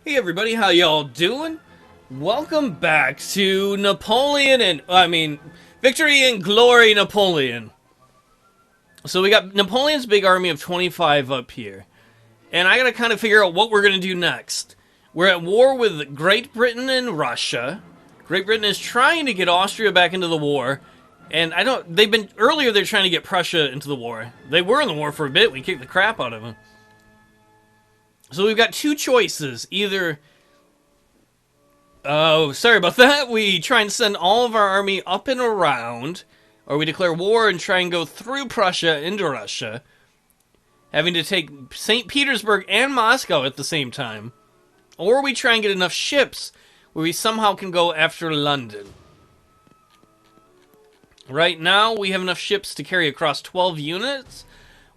Hey everybody, how y'all doing? Welcome back to Victory and Glory Napoleon. So we got Napoleon's big army of 25 up here. And I gotta kind of figure out what we're gonna do next. We're at war with Great Britain and Russia. Great Britain is trying to get Austria back into the war. And earlier they're trying to get Prussia into the war. They were in the war for a bit, we kicked the crap out of them. So we've got two choices. Either, oh, sorry about that, we try and send all of our army up and around, or we declare war and try and go through Prussia into Russia, having to take St. Petersburg and Moscow at the same time. Or we try and get enough ships where we somehow can go after London. Right now, we have enough ships to carry across 12 units.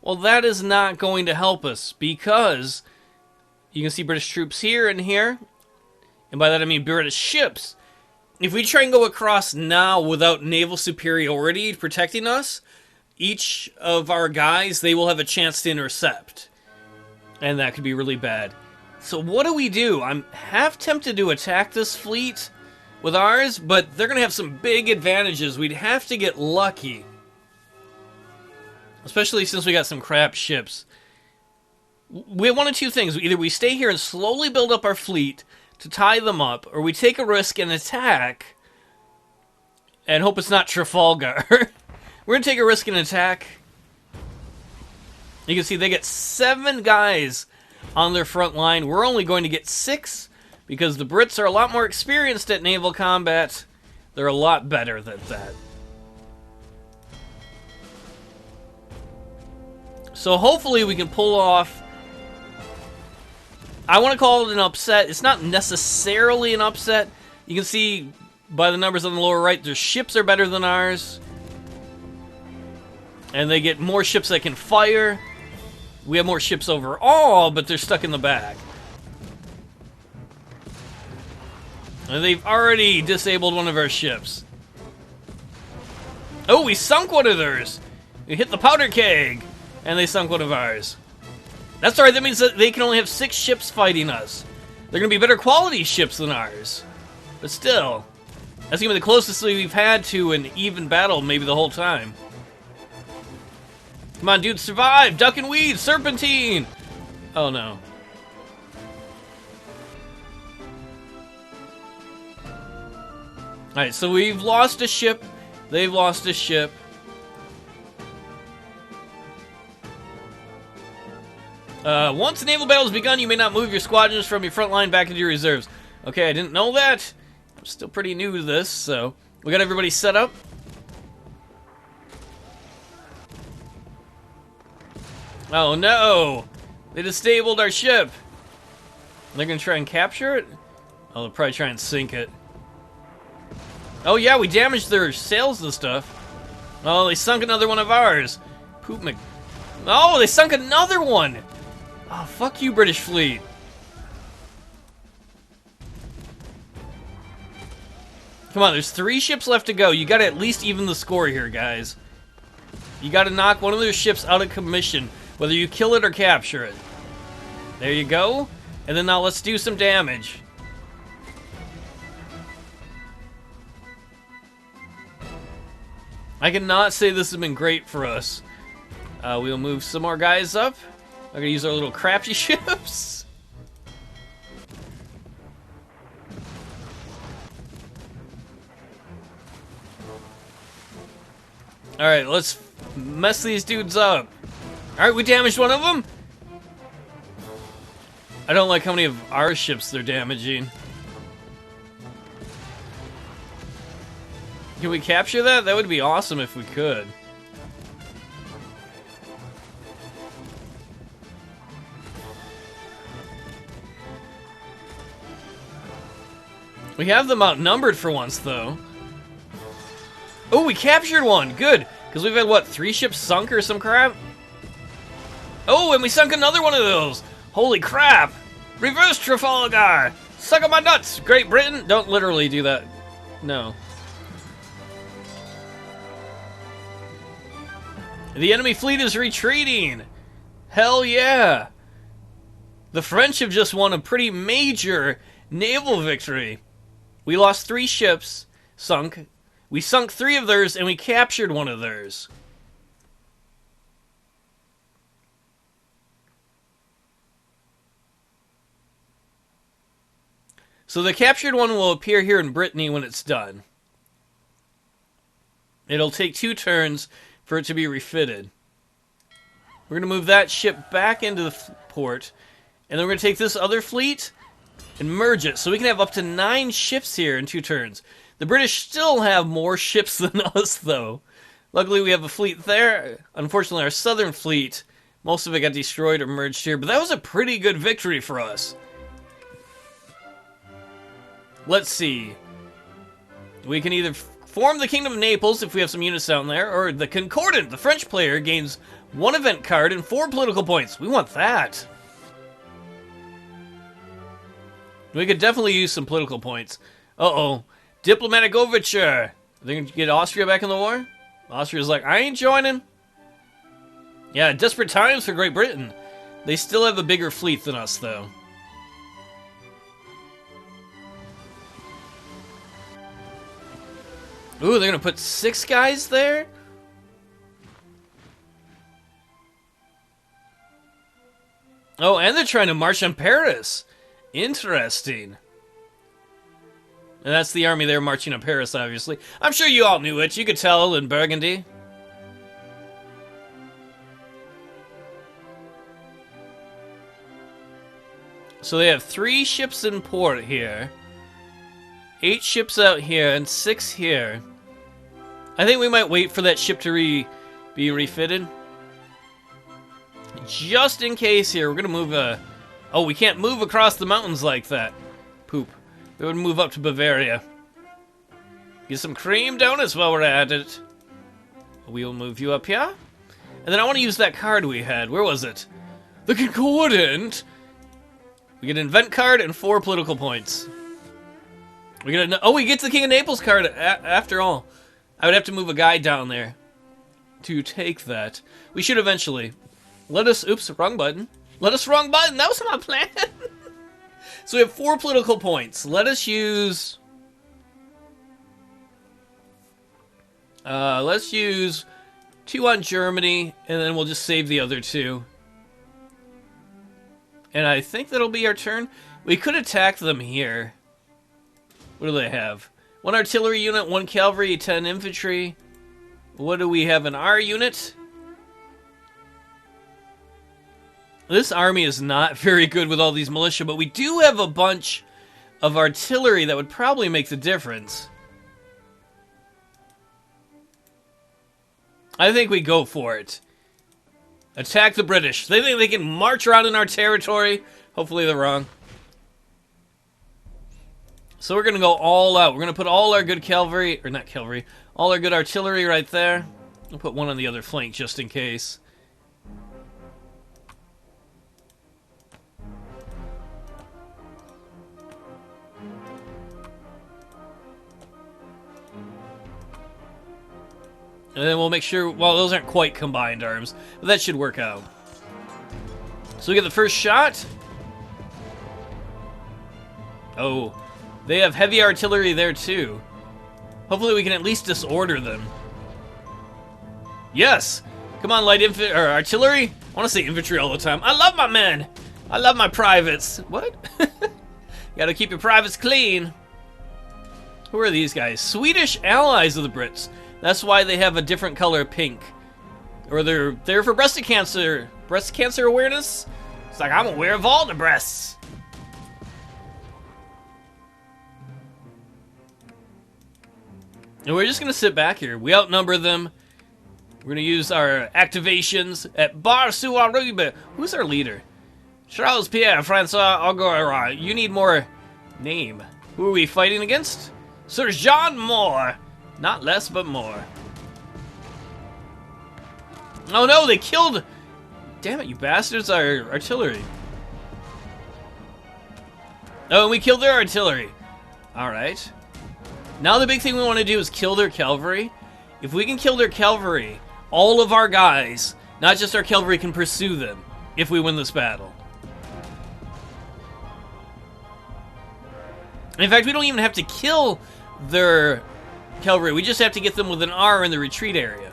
Well, that is not going to help us, because you can see British troops here and here. And by that I mean British ships. If we try and go across now without naval superiority protecting us, each of our guys, they will have a chance to intercept. And that could be really bad. So what do? I'm half tempted to attack this fleet with ours, but they're going to have some big advantages. We'd have to get lucky. Especially since we got some crap ships. We have one of two things. Either we stay here and slowly build up our fleet to tie them up, or we take a risk and attack and hope it's not Trafalgar. We're going to take a risk and attack. You can see they get 7 guys on their front line. We're only going to get 6 because the Brits are a lot more experienced at naval combat. They're a lot better at that. So hopefully we can pull off, I want to call it an upset. It's not necessarily an upset. You can see by the numbers on the lower right, their ships are better than ours. And they get more ships that can fire. We have more ships overall, but they're stuck in the back. And they've already disabled one of our ships. Oh, we sunk one of theirs. We hit the powder keg, and they sunk one of ours. That's alright, that means that they can only have 6 ships fighting us. They're going to be better quality ships than ours. But still, that's going to be the closest we've had to an even battle maybe the whole time. Come on, dude, survive! Duck and weed! Serpentine! Oh, no. Alright, so we've lost a ship. They've lost a ship. Once the naval battle has begun, you may not move your squadrons from your front line back into your reserves. Okay, I didn't know that. I'm still pretty new to this, so we got everybody set up. Oh no! They disabled our ship. They're gonna try and capture it? Oh, they'll probably try and sink it. Oh yeah, we damaged their sails and stuff. Oh, they sunk another one of ours. Poop Mc... Oh, they sunk another one! Oh, fuck you, British fleet. Come on, there's 3 ships left to go. You gotta at least even the score here, guys. You gotta knock one of their ships out of commission, whether you kill it or capture it. There you go. And then now let's do some damage. I cannot say this has been great for us. We'll move some more guys up. We're gonna use our little crafty ships. Alright, let's mess these dudes up. Alright, we damaged one of them. I don't like how many of our ships they're damaging. Can we capture that? That would be awesome if we could. We have them outnumbered for once, though. Oh, we captured one! Good! Because we've had, what, 3 ships sunk or some crap? Oh, and we sunk another one of those! Holy crap! Reverse Trafalgar! Suck on my nuts, Great Britain! Don't literally do that. No. The enemy fleet is retreating! Hell yeah! The French have just won a pretty major naval victory. We lost 3 ships, sunk. We sunk 3 of theirs, and we captured 1 of theirs. So the captured one will appear here in Brittany when it's done. It'll take 2 turns for it to be refitted. We're going to move that ship back into the port. And then we're going to take this other fleet and merge it. So we can have up to 9 ships here in 2 turns. The British still have more ships than us, though. Luckily, we have a fleet there. Unfortunately, our southern fleet, most of it got destroyed or merged here. But that was a pretty good victory for us. Let's see. We can either form the Kingdom of Naples if we have some units down there, or the Concordant, the French player, gains 1 event card and 4 political points. We want that. We could definitely use some political points. Uh-oh. Diplomatic overture. Are they going to get Austria back in the war? Austria's like, I ain't joining. Yeah, desperate times for Great Britain. They still have a bigger fleet than us, though. Ooh, they're going to put 6 guys there? Oh, and they're trying to march on Paris. Interesting. And that's the army there marching on Paris, obviously. I'm sure you all knew it. You could tell in Burgundy. So they have 3 ships in port here. 8 ships out here and 6 here. I think we might wait for that ship to be refitted. Just in case here, we're going to move oh, we can't move across the mountains like that. Poop. We would move up to Bavaria. Get some cream donuts while we're at it. We'll move you up here. And then I want to use that card we had. Where was it? The Concordant. We get an event card and 4 political points. We get we get the King of Naples card after all. I would have to move a guy down there to take that. We should eventually. Oops, wrong button. Wrong button. That was my plan. So we have 4 political points. Let us use... let's use 2 on Germany, and then we'll just save the other 2. And I think that'll be our turn. We could attack them here. What do they have? 1 artillery unit, 1 cavalry, 10 infantry. What do we have in our unit? This army is not very good with all these militia, but we do have a bunch of artillery that would probably make the difference. I think we go for it. Attack the British. They think they can march around in our territory. Hopefully they're wrong. So we're going to go all out. We're going to put all our good cavalry, or not cavalry, all our good artillery right there. We'll put 1 on the other flank just in case. And then we'll make sure, well, those aren't quite combined arms, but that should work out. So we get the first shot. Oh, they have heavy artillery there too. Hopefully we can at least disorder them. Yes! Come on, light infantry, or artillery. I want to say infantry all the time. I love my men. I love my privates. What? Gotta keep your privates clean. Who are these guys? Swedish allies of the Brits. That's why they have a different color pink. Or they're there for breast cancer awareness. It's like, I'm aware of all the breasts. And we're just going to sit back here. We outnumber them. We're going to use our activations at Bessarabia. Who's our leader? Charles Pierre Francois Auguera. You need more name. Who are we fighting against? Sir John Moore. Not less, but more. Oh no, they killed... Damn it, you bastards, our artillery. Oh, and we killed their artillery. Alright. Now the big thing we want to do is kill their cavalry. If we can kill their cavalry, all of our guys, not just our cavalry, can pursue them if we win this battle. In fact, we don't even have to kill their cavalry. We just have to get them with an R in the retreat area.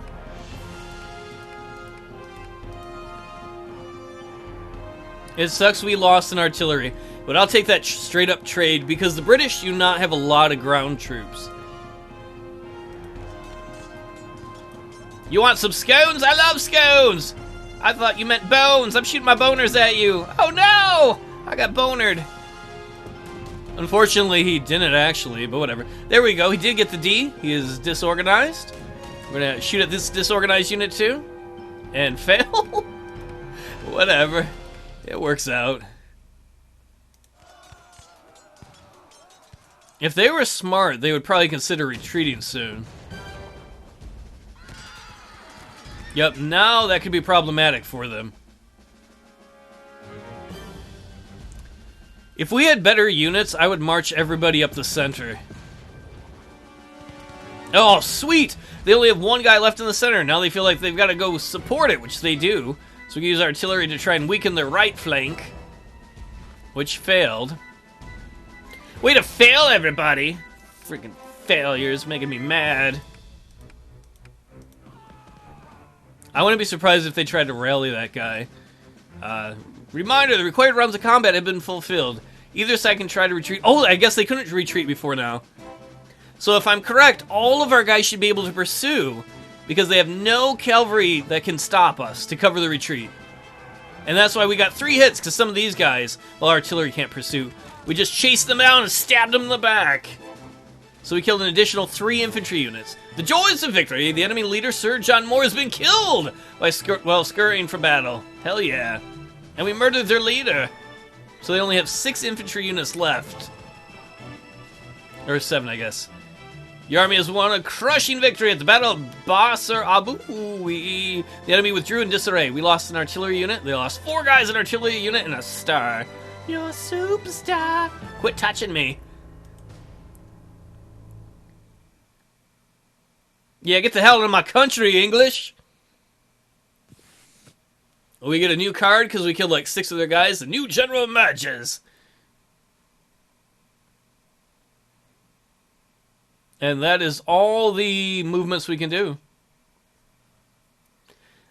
It sucks we lost an artillery, but I'll take that straight up trade because the British do not have a lot of ground troops. You want some scones? I love scones! I thought you meant bones. I'm shooting my boners at you. Oh no! I got bonered. Unfortunately, he didn't actually, but whatever. There we go. He did get the D. He is disorganized. We're gonna shoot at this disorganized unit too. And fail? Whatever. It works out. If they were smart, they would probably consider retreating soon. Yep, now that could be problematic for them. If we had better units, I would march everybody up the center. Oh, sweet! They only have one guy left in the center. Now they feel like they've got to go support it, which they do. So we can use artillery to try and weaken their right flank, which failed. Way to fail, everybody! Freaking failures making me mad. I wouldn't be surprised if they tried to rally that guy. Reminder, the required rounds of combat have been fulfilled. Either side can try to retreat. Oh, I guess they couldn't retreat before now. So if I'm correct, all of our guys should be able to pursue because they have no cavalry that can stop us to cover the retreat. And that's why we got 3 hits, because some of these guys, well, artillery can't pursue. We just chased them down and stabbed them in the back. So we killed an additional 3 infantry units. The joys of victory! The enemy leader, Sir John Moore, has been killed while scurrying from battle. Hell yeah. And we murdered their leader. So they only have 6 infantry units left. Or 7, I guess. Your army has won a crushing victory at the Battle of Bessarabia. The enemy withdrew in disarray. We lost an artillery unit. They lost 4 guys in artillery unit and a star. You're a superstar. Quit touching me. Yeah, get the hell out of my country, English. We get a new card because we killed like 6 of their guys. The new general emerges. And that is all the movements we can do.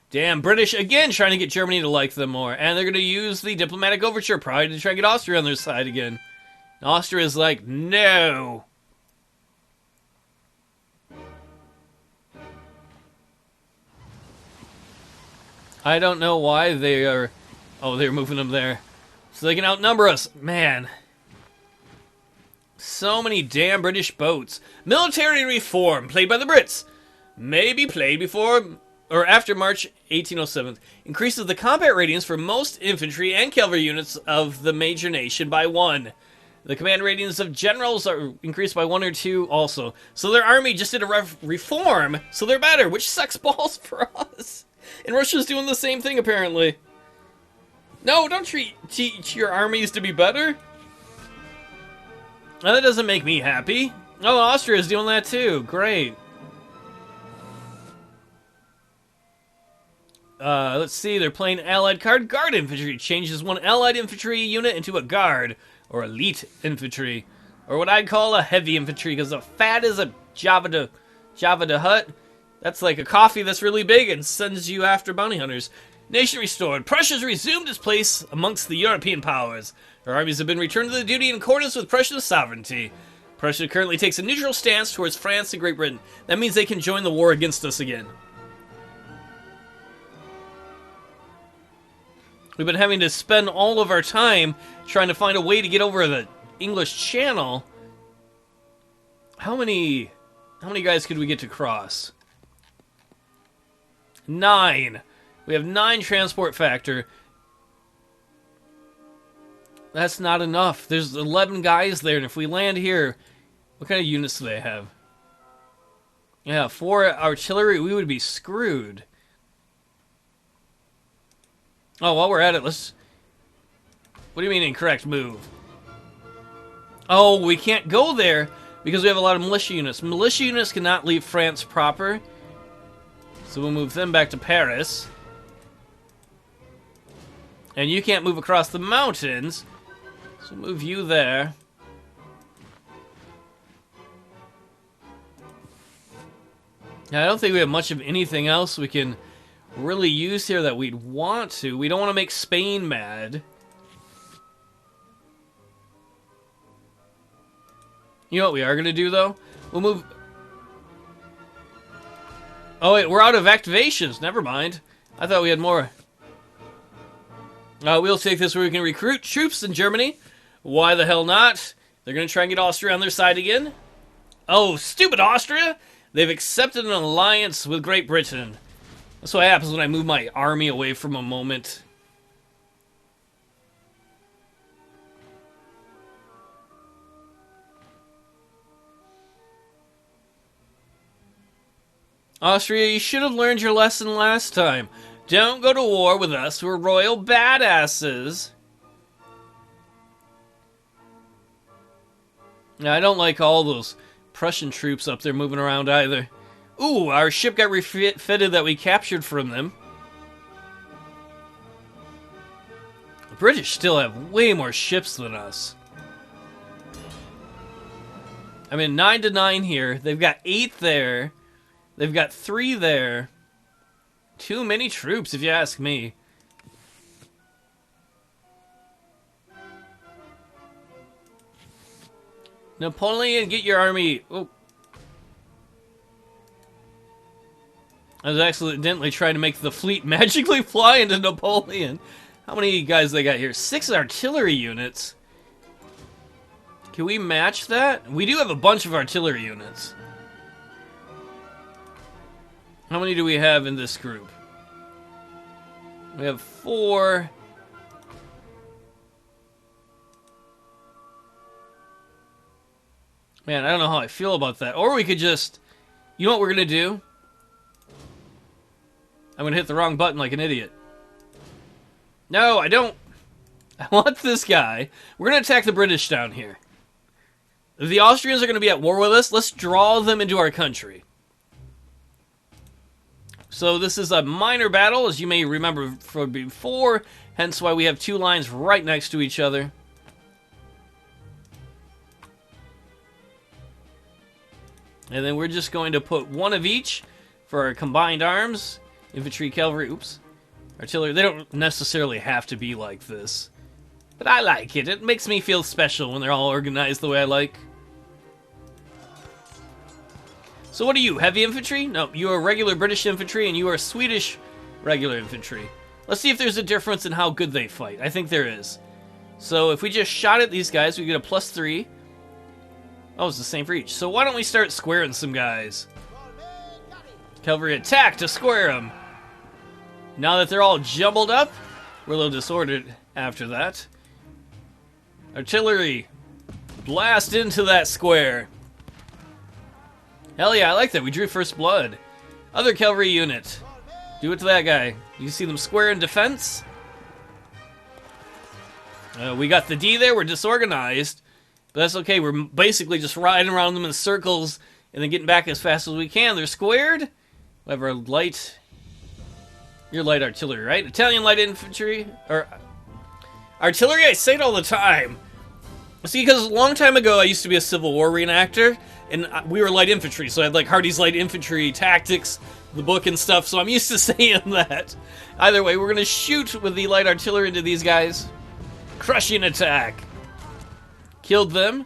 Damn, British again trying to get Germany to like them more. And they're going to use the diplomatic overture probably to try and get Austria on their side again. And Austria is like, no. I don't know why they are... Oh, they're moving them there. So they can outnumber us. Man. So many damn British boats. Military reform played by the Brits. May be played before or after March 1807. Increases the combat ratings for most infantry and cavalry units of the major nation by 1. The command ratings of generals are increased by 1 or 2 also. So their army just did a reform, so they're better, which sucks balls for us. And Russia's doing the same thing, apparently. No, don't teach your armies to be better. Now, that doesn't make me happy. Oh, Austria's doing that too. Great. Let's see. They're playing allied card. Guard infantry changes 1 allied infantry unit into a guard, or elite infantry, or what I'd call a heavy infantry, because a fat is a Java the Hutt. That's like a coffee that's really big and sends you after bounty hunters. Nation restored. Prussia's resumed its place amongst the European powers. Her armies have been returned to the duty in accordance with Prussia's sovereignty. Prussia currently takes a neutral stance towards France and Great Britain. That means they can join the war against us again. We've been having to spend all of our time trying to find a way to get over the English Channel. How many guys could we get to cross? 9. We have 9 transport factor. That's not enough. There's 11 guys there, and if we land here, what kind of units do they have? Yeah, 4 artillery, we would be screwed. Oh, while we're at it, let's... What do you mean incorrect move? Oh, we can't go there because we have a lot of militia units. Militia units cannot leave France proper. So we'll move them back to Paris. And you can't move across the mountains. So move you there. Now, I don't think we have much of anything else we can really use here that we'd want to. We don't want to make Spain mad. You know what we are going to do, though? We'll move... Oh, wait, we're out of activations. Never mind. I thought we had more. We'll take this where we can recruit troops in Germany. Why the hell not? They're going to try and get Austria on their side again. Oh, stupid Austria! They've accepted an alliance with Great Britain. That's what happens when I move my army away from a moment. Austria, you should have learned your lesson last time. Don't go to war with us, we're royal badasses. Now, I don't like all those Prussian troops up there moving around either. Ooh, our ship got refitted that we captured from them. The British still have way more ships than us. I mean, 9 to 9 here. They've got 8 there. They've got 3 there. Too many troops, if you ask me. Napoleon, get your army. Oh. I was accidentally trying to make the fleet magically fly into Napoleon. How many guys they got here? 6 artillery units. Can we match that? We do have a bunch of artillery units. How many do we have in this group? We have 4. Man, I don't know how I feel about that. Or we could just... You know what we're going to do? I'm going to hit the wrong button like an idiot. No, I don't. I want this guy. We're going to attack the British down here. If the Austrians are going to be at war with us, let's draw them into our country. So this is a minor battle, as you may remember from before, hence why we have 2 lines right next to each other. And then we're just going to put 1 of each for our combined arms. Infantry, cavalry, oops. Artillery, they don't necessarily have to be like this. But I like it. It makes me feel special when they're all organized the way I like. So what are you, heavy infantry? No, you are regular British infantry, and you are Swedish regular infantry. Let's see if there's a difference in how good they fight. I think there is. So if we just shot at these guys, we get a +3. Oh, it's the same for each. So why don't we start squaring some guys? Cavalry attack to square them. Now that they're all jumbled up, we're a little disordered after that. Artillery, blast into that square. Hell yeah, I like that. We drew first blood. Other cavalry unit. Do it to that guy. You see them square in defense? We got the D there. We're disorganized. But that's okay. We're basically just riding around them in circles and then getting back as fast as we can. They're squared. We have our light... You're light artillery, right? Italian light infantry? Or... Artillery? I say it all the time. See, because a long time ago I used to be a Civil War reenactor, and we were light infantry, so I had like Hardy's Light Infantry Tactics, the book and stuff, so I'm used to saying that. Either way, we're going to shoot with the light artillery into these guys. Crushing attack. Killed them.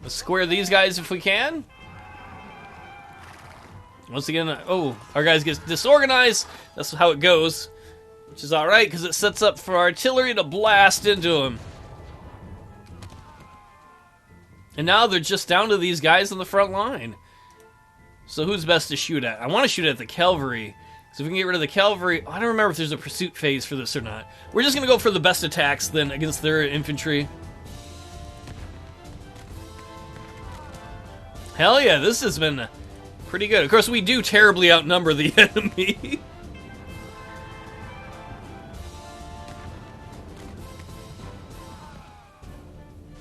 Let's square these guys if we can. Once again, oh, our guys get disorganized. That's how it goes, which is alright, because it sets up for artillery to blast into them. And now they're just down to these guys on the front line. So who's best to shoot at? I want to shoot at the cavalry. So if we can get rid of the cavalry... I don't remember if there's a pursuit phase for this or not. We're just going to go for the best attacks then against their infantry. Hell yeah, this has been pretty good. Of course, we do terribly outnumber the enemy.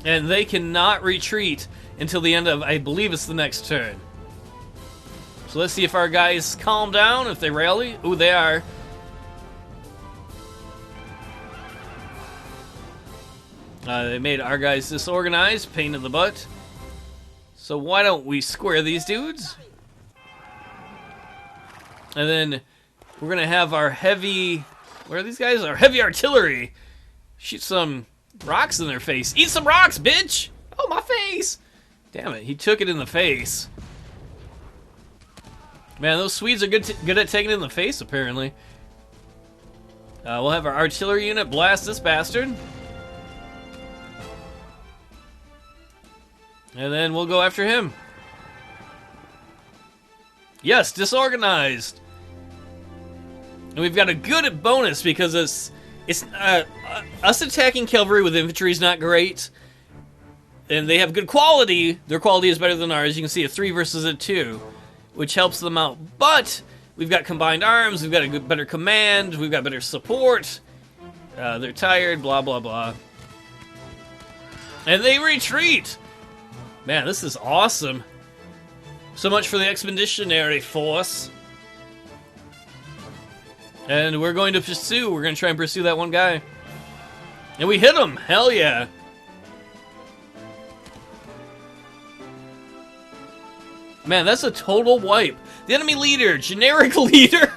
And they cannot retreat until the end of, I believe it's the next turn. So let's see if our guys calm down, if they rally. Ooh, they are. They made our guys disorganized, pain in the butt. So why don't we square these dudes? And then we're going to have our heavy... Where are these guys? Our heavy artillery. Shoot some rocks in their face. Eat some rocks, bitch! Oh, my face! Damn it, he took it in the face. Man, those Swedes are good at taking it in the face, apparently. We'll have our artillery unit blast this bastard. And then we'll go after him. Yes, disorganized. And we've got a good bonus because us attacking cavalry with infantry is not great. And they have good quality. Their quality is better than ours. You can see a 3 versus a 2, which helps them out. But we've got combined arms. We've got a better command. We've got better support. They're tired, blah, blah, blah. And they retreat. Man, this is awesome. So much for the expeditionary force. And we're going to pursue. We're going to try and pursue that one guy. And we hit him. Hell yeah. Man, that's a total wipe. The enemy leader, generic leader.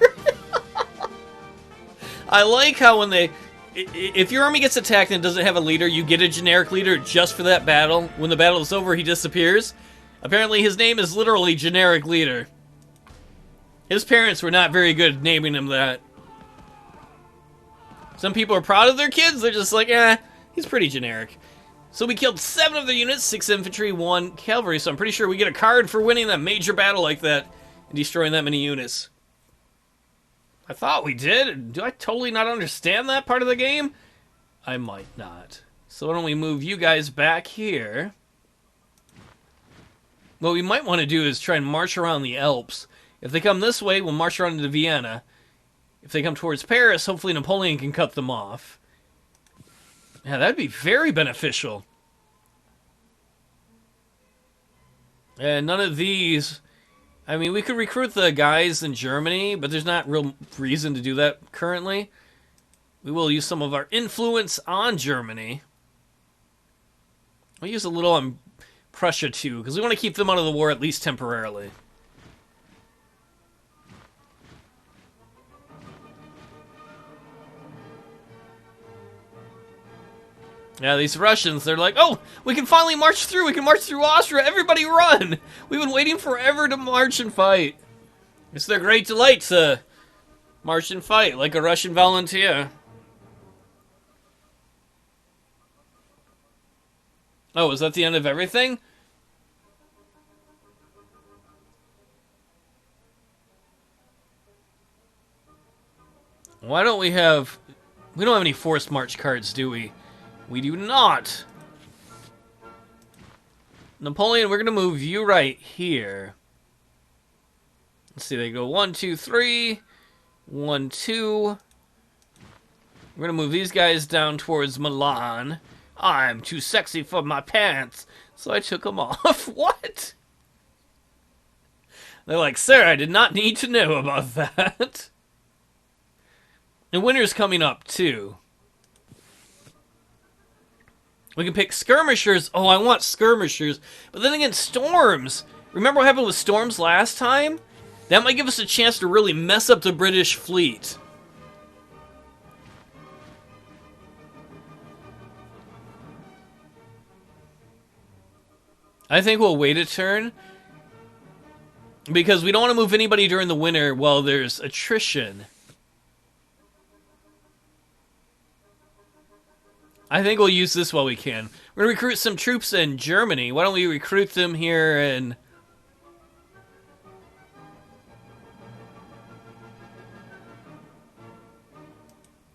I like how when they... If your army gets attacked and doesn't have a leader, you get a generic leader just for that battle. When the battle is over, he disappears. Apparently, his name is literally generic leader. His parents were not very good naming him that. Some people are proud of their kids. They're just like, he's pretty generic. So we killed 7 of their units, 6 infantry, 1 cavalry. So I'm pretty sure we get a card for winning a major battle like that and destroying that many units. I thought we did. Do I totally not understand that part of the game? I might not. So why don't we move you guys back here? What we might want to do is try and march around the Alps. If they come this way, we'll march around into Vienna. If they come towards Paris, hopefully Napoleon can cut them off. Yeah, that'd be very beneficial. And none of these... I mean, we could recruit the guys in Germany, but there's not real reason to do that currently. We will use some of our influence on Germany. We'll use a little on Prussia too, because we want to keep them out of the war at least temporarily. Yeah, these Russians, they're like, oh, we can finally march through. We can march through Austria. Everybody run. We've been waiting forever to march and fight. It's their great delight to march and fight like a Russian volunteer. Oh, is that the end of everything? Why don't we have... We don't have any forced march cards, do we? We do not. Napoleon, we're going to move you right here. Let's see, they go 1, 2, 3. 1, 2. We're going to move these guys down towards Milan. I'm too sexy for my pants, so I took them off. What? They're like, sir, I did not need to know about that. And winter's coming up, too. We can pick skirmishers. Oh, I want skirmishers. But then again, storms. Remember what happened with storms last time? That might give us a chance to really mess up the British fleet. I think we'll wait a turn. Because we don't want to move anybody during the winter while there's attrition. I think we'll use this while we can. We're going to recruit some troops in Germany. Why don't we recruit them here in...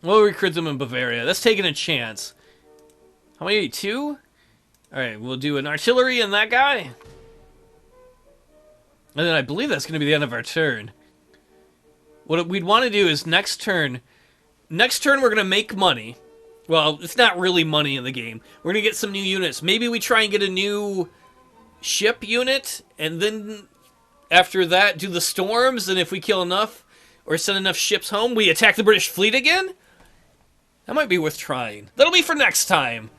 We'll recruit them in Bavaria. That's taking a chance. How many? 2? Alright, we'll do an artillery in that guy. And then I believe that's going to be the end of our turn. What we'd want to do is next turn we're going to make money. Well, it's not really money in the game. We're going to get some new units. Maybe we try and get a new ship unit, and then after that do the storms, and if we kill enough, or send enough ships home, we attack the British fleet again? That might be worth trying. That'll be for next time.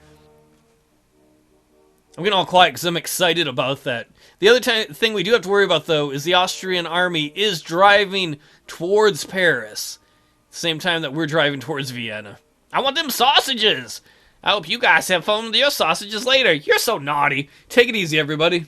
I'm getting all quiet because I'm excited about that. The other thing we do have to worry about, though, is the Austrian army is driving towards Paris. At the same time that we're driving towards Vienna. I want them sausages! I hope you guys have fun with your sausages later. You're so naughty. Take it easy, everybody.